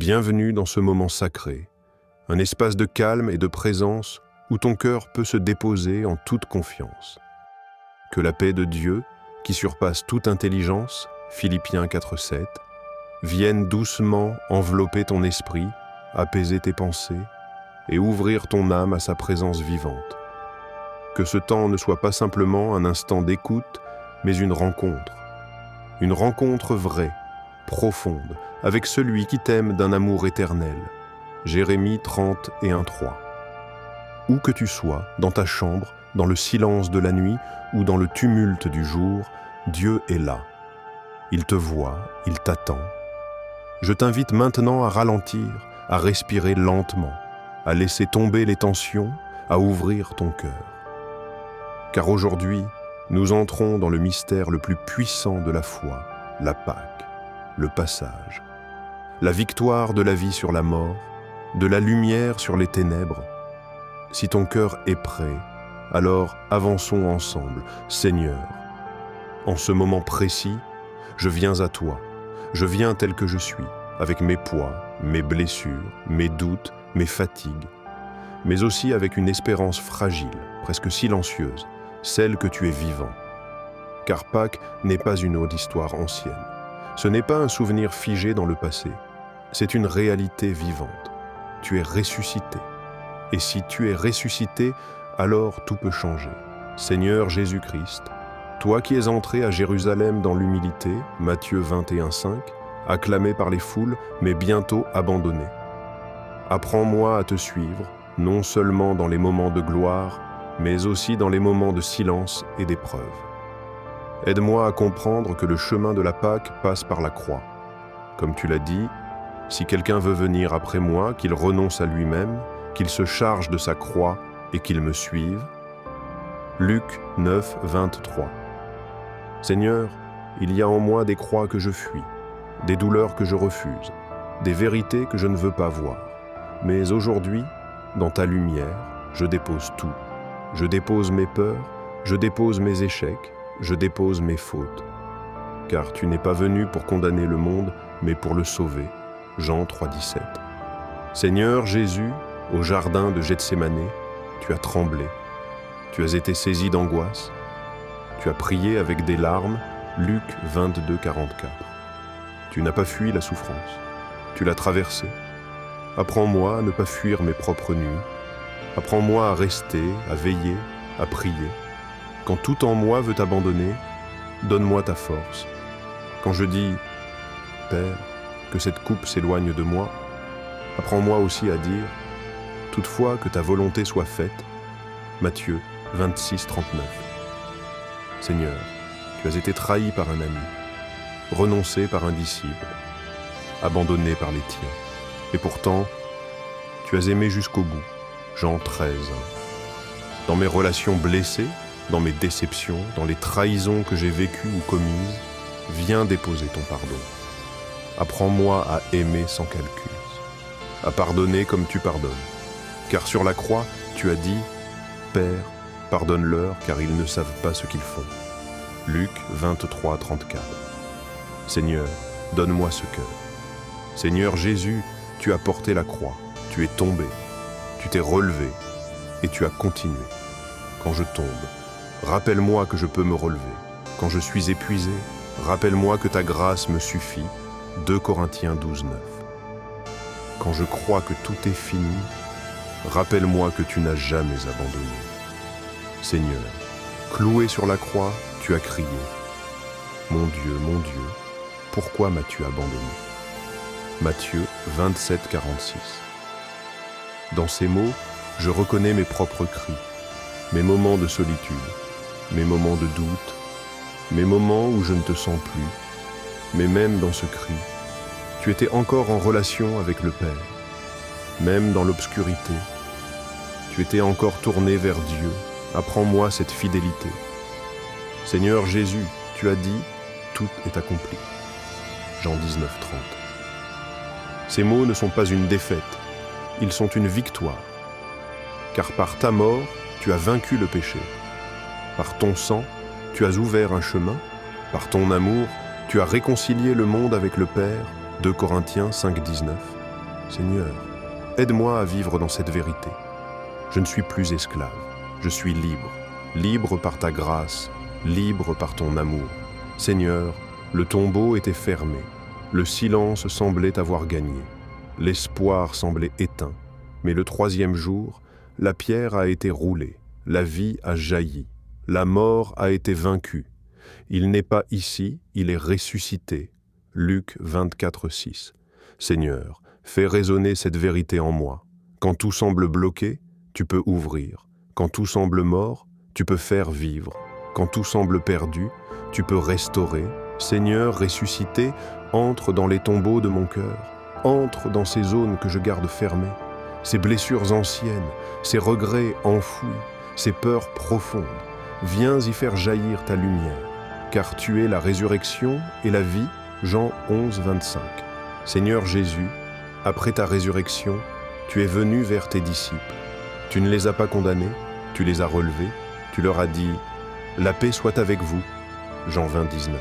Bienvenue dans ce moment sacré, un espace de calme et de présence où ton cœur peut se déposer en toute confiance. Que la paix de Dieu, qui surpasse toute intelligence, Philippiens 4,7, vienne doucement envelopper ton esprit, apaiser tes pensées et ouvrir ton âme à sa présence vivante. Que ce temps ne soit pas simplement un instant d'écoute, mais une rencontre vraie, profonde, avec celui qui t'aime d'un amour éternel. Jérémie 31:3. Où que tu sois, dans ta chambre, dans le silence de la nuit ou dans le tumulte du jour, Dieu est là. Il te voit, il t'attend. Je t'invite maintenant à ralentir, à respirer lentement, à laisser tomber les tensions, à ouvrir ton cœur. Car aujourd'hui, nous entrons dans le mystère le plus puissant de la foi, la Pâque, le passage. La victoire de la vie sur la mort, de la lumière sur les ténèbres. Si ton cœur est prêt, alors avançons ensemble. Seigneur, en ce moment précis, je viens à toi. Je viens tel que je suis, avec mes poids, mes blessures, mes doutes, mes fatigues, mais aussi avec une espérance fragile, presque silencieuse, celle que tu es vivant. Car Pâques n'est pas une autre histoire ancienne. Ce n'est pas un souvenir figé dans le passé. C'est une réalité vivante. Tu es ressuscité. Et si tu es ressuscité, alors tout peut changer. Seigneur Jésus-Christ, toi qui es entré à Jérusalem dans l'humilité, Matthieu 21:5, acclamé par les foules, mais bientôt abandonné. Apprends-moi à te suivre, non seulement dans les moments de gloire, mais aussi dans les moments de silence et d'épreuve. Aide-moi à comprendre que le chemin de la Pâque passe par la croix. Comme tu l'as dit, si quelqu'un veut venir après moi, qu'il renonce à lui-même, qu'il se charge de sa croix et qu'il me suive. Luc 9:23. Seigneur, il y a en moi des croix que je fuis, des douleurs que je refuse, des vérités que je ne veux pas voir. Mais aujourd'hui, dans ta lumière, je dépose tout. Je dépose mes peurs, je dépose mes échecs, je dépose mes fautes. Car tu n'es pas venu pour condamner le monde, mais pour le sauver. Jean 3:17. Seigneur Jésus, au jardin de Gethsémané, tu as tremblé. Tu as été saisi d'angoisse. Tu as prié avec des larmes. Luc 22:44. Tu n'as pas fui la souffrance. Tu l'as traversée. Apprends-moi à ne pas fuir mes propres nuits. Apprends-moi à rester, à veiller, à prier. Quand tout en moi veut t'abandonner, donne-moi ta force. Quand je dis « Père, que cette coupe s'éloigne de moi », apprends-moi aussi à dire « Toutefois que ta volonté soit faite ». Matthieu 26:39. Seigneur, tu as été trahi par un ami, renoncé par un disciple, abandonné par les tiens. Et pourtant, tu as aimé jusqu'au bout. Jean 13. Dans mes relations blessées, dans mes déceptions, dans les trahisons que j'ai vécues ou commises, viens déposer ton pardon. Apprends-moi à aimer sans calcul, à pardonner comme tu pardonnes. Car sur la croix, tu as dit « Père, pardonne-leur car ils ne savent pas ce qu'ils font ». Luc 23:34. Seigneur, donne-moi ce cœur. Seigneur Jésus, tu as porté la croix, tu es tombé, tu t'es relevé et tu as continué. Quand je tombe, rappelle-moi que je peux me relever. Quand je suis épuisé, rappelle-moi que ta grâce me suffit. 2 Corinthiens 12:9. Quand je crois que tout est fini, rappelle-moi que tu n'as jamais abandonné. Seigneur, cloué sur la croix, tu as crié « Mon Dieu, pourquoi m'as-tu abandonné ?» Matthieu 27:46. Dans ces mots, je reconnais mes propres cris, mes moments de solitude, mes moments de doute, mes moments où je ne te sens plus, mais même dans ce cri, tu étais encore en relation avec le Père. Même dans l'obscurité, tu étais encore tourné vers Dieu. Apprends-moi cette fidélité. Seigneur Jésus, tu as dit, tout est accompli. Jean 19:30. Ces mots ne sont pas une défaite, ils sont une victoire. Car par ta mort, tu as vaincu le péché. Par ton sang, tu as ouvert un chemin. Par ton amour, tu as réconcilié le monde avec le Père. 2 Corinthiens 5:19. Seigneur, aide-moi à vivre dans cette vérité. Je ne suis plus esclave, je suis libre, libre par ta grâce, libre par ton amour. Seigneur, le tombeau était fermé, le silence semblait avoir gagné, l'espoir semblait éteint, mais le troisième jour, la pierre a été roulée, la vie a jailli, la mort a été vaincue. Il n'est pas ici, il est ressuscité. Luc 24:6. Seigneur, fais résonner cette vérité en moi. Quand tout semble bloqué, tu peux ouvrir. Quand tout semble mort, tu peux faire vivre. Quand tout semble perdu, tu peux restaurer. Seigneur ressuscité, entre dans les tombeaux de mon cœur. Entre dans ces zones que je garde fermées. Ces blessures anciennes, ces regrets enfouis, ces peurs profondes. Viens y faire jaillir ta lumière. Car tu es la résurrection et la vie. Jean 11:25. Seigneur Jésus, après ta résurrection, tu es venu vers tes disciples. Tu ne les as pas condamnés, tu les as relevés, tu leur as dit « La paix soit avec vous ». Jean 20:19.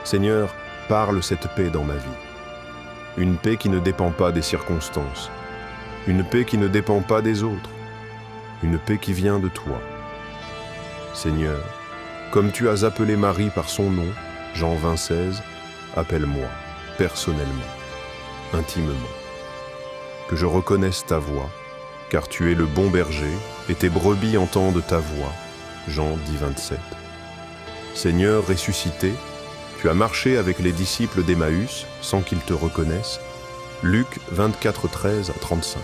Seigneur, parle cette paix dans ma vie. Une paix qui ne dépend pas des circonstances. Une paix qui ne dépend pas des autres. Une paix qui vient de toi. Seigneur, comme tu as appelé Marie par son nom, Jean 20:16, appelle-moi, personnellement, intimement. Que je reconnaisse ta voix, car tu es le bon berger, et tes brebis entendent ta voix. Jean 10:27. Seigneur ressuscité, tu as marché avec les disciples d'Emmaüs sans qu'ils te reconnaissent. Luc 24:13-35.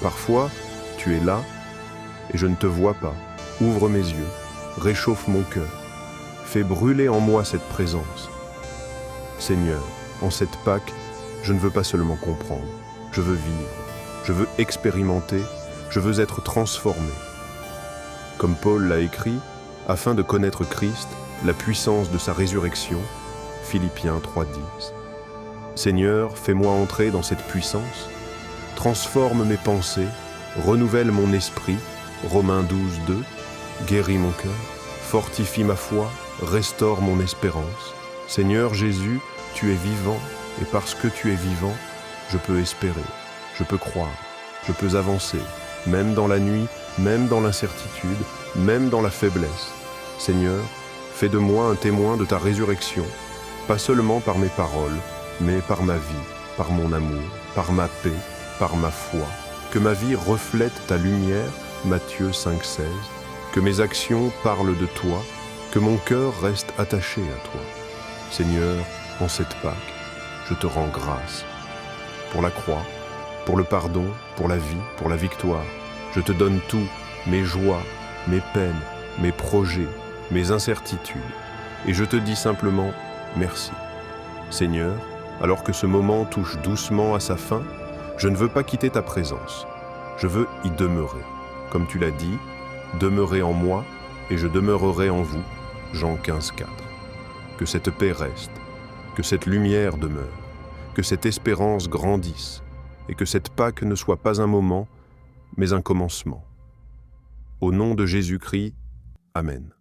Parfois, tu es là, et je ne te vois pas. Ouvre mes yeux, réchauffe mon cœur, fais brûler en moi cette présence. Seigneur, en cette Pâque, je ne veux pas seulement comprendre, je veux vivre, je veux expérimenter, je veux être transformé. Comme Paul l'a écrit, afin de connaître Christ, la puissance de sa résurrection, Philippiens 3:10. Seigneur, fais-moi entrer dans cette puissance, transforme mes pensées, renouvelle mon esprit, Romains 12:2, guéris mon cœur, fortifie ma foi, restaure mon espérance. Seigneur Jésus, tu es vivant, et parce que tu es vivant, je peux espérer, je peux croire, je peux avancer, même dans la nuit, même dans l'incertitude, même dans la faiblesse. Seigneur, fais de moi un témoin de ta résurrection, pas seulement par mes paroles, mais par ma vie, par mon amour, par ma paix, par ma foi. Que ma vie reflète ta lumière, Matthieu 5:16, que mes actions parlent de toi, que mon cœur reste attaché à toi. Seigneur, en cette Pâque, je te rends grâce. Pour la croix, pour le pardon, pour la vie, pour la victoire, je te donne tout, mes joies, mes peines, mes projets, mes incertitudes, et je te dis simplement merci. Seigneur, alors que ce moment touche doucement à sa fin, je ne veux pas quitter ta présence. Je veux y demeurer. Comme tu l'as dit, demeurez en moi et je demeurerai en vous. Jean 15:4. Que cette paix reste, que cette lumière demeure, que cette espérance grandisse et que cette Pâque ne soit pas un moment, mais un commencement. Au nom de Jésus-Christ, Amen.